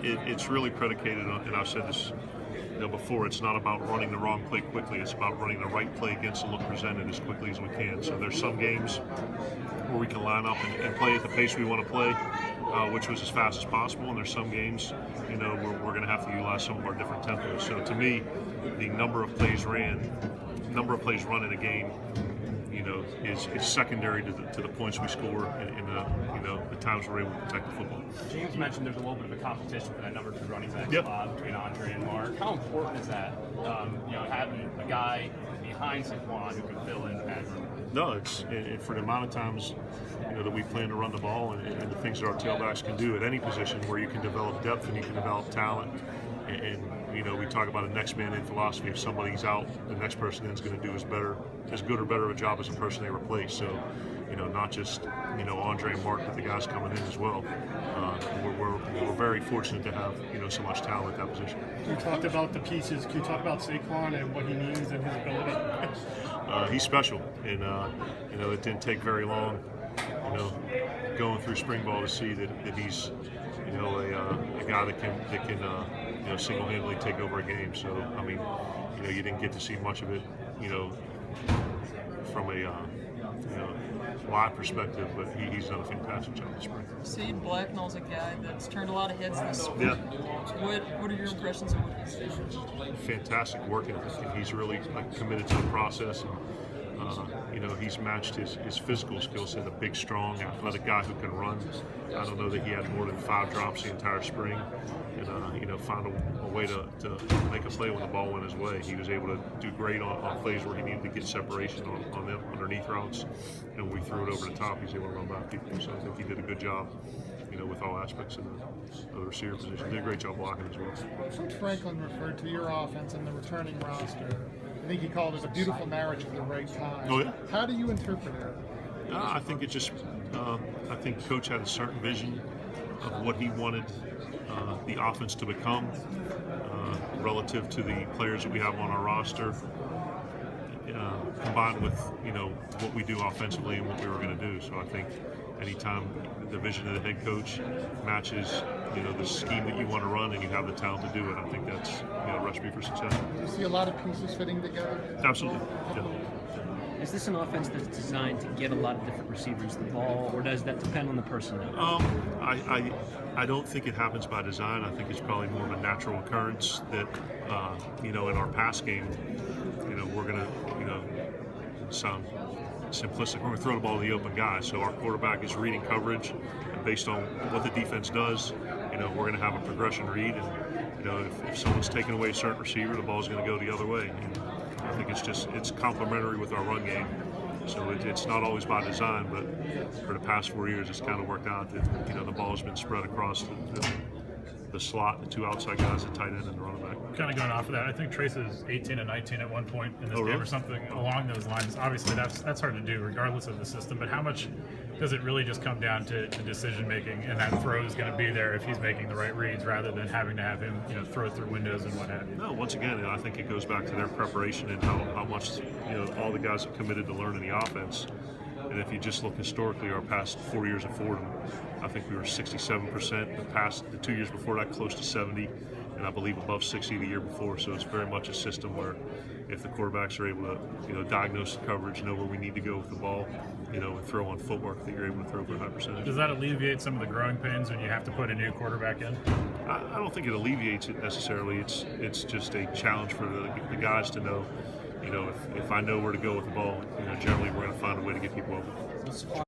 It's really predicated on, and I've said this before, it's not about running the wrong play quickly. It's about running the right play against the look presented as quickly as we can. So there's some games where we can line up and play at the pace we want to play, which was as fast as possible. And there's some games, where we're going to have to utilize some of our different tempos. So to me, the number of plays run in a game, is secondary to the points we score and the times we're able to protect the football. James mentioned there's a little bit of a competition for that number 2 running back Yep. spot between Andre and Mark. How important is that? Having a guy behind Saquon who can fill in that. No, it's for the amount of times that we plan to run the ball and the things that our tailbacks can do at any position where you can develop depth and you can develop talent. And we talk about a next man in philosophy. If somebody's out, the next person in is going to do as good or better of a job as the person they replace. So, not just Andre and Mark, but the guys coming in as well. We're very fortunate to have so much talent at that position. You talked about the pieces. Can you talk about Saquon and what he means and his ability? He's special, and it didn't take very long, going through spring ball to see that he's a guy that can single-handedly take over a game. So I mean, you didn't get to see much of it, from a live perspective, but he's done a fantastic job this spring. Seed Blacknall's a guy that's turned a lot of heads this spring. Yeah. What are your impressions of what he's doing? Fantastic work ethic. He's really committed to the process, and he's matched his physical skill set. A big, strong, athletic guy who can run. I don't know that he had more than 5 drops the entire spring, and found a way to make a play when the ball went his way. He was able to do great on plays where he needed to get separation on them underneath routes, and when we threw it over the top, he's able to run by people. So I think he did a good job, with all aspects of the receiver position. Did a great job blocking as well. Coach Franklin referred to your offense and the returning roster. I think he called it a beautiful marriage of the right time. Oh, yeah. How do you interpret it? I think it just, I think Coach had a certain vision of what he wanted the offense to become relative to the players that we have on our roster, combined with, what we do offensively and what we were going to do. So I think anytime the vision of the head coach matches, the scheme that you want to run and you have the talent to do it, I think that's, a recipe for success. Do you see a lot of pieces fitting together? Absolutely. Yeah. Is this an offense that's designed to get a lot of different receivers the ball, or does that depend on the personnel? I don't think it happens by design. I think it's probably more of a natural occurrence that, in our pass game, we're going to, sound simplistic, we're going to throw the ball to the open guy. So our quarterback is reading coverage, and based on what the defense does, we're going to have a progression read. And, if someone's taking away a certain receiver, the ball's going to go the other way. And I think it's complementary with our run game. So it's not always by design, but for the past 4 years, it's kind of worked out that, the ball has been spread across the slot, the 2 outside guys, the tight end and the running back. Kind of going off of that, I think Trace is 18 and 19 at one point in this game really? or something along those lines. Obviously, that's hard to do regardless of the system, but how much does it really just come down to decision making, and that throw is going to be there if he's making the right reads rather than having to have him throw through windows and what have you? No, once again, I think it goes back to their preparation and how much all the guys have committed to learning the offense. And if you just look historically, our past 4 years of Fordham, I think we were 67%. The 2 years before that, close to 70, and I believe above 60 the year before. So it's very much a system where if the quarterbacks are able to, diagnose the coverage, know where we need to go with the ball, and throw on footwork, that you're able to throw for a high percentage. Does that alleviate some of the growing pains when you have to put a new quarterback in? I don't think it alleviates it necessarily. It's just a challenge for the guys to know. If I know where to go with the ball, generally we're going to find a way to get people open.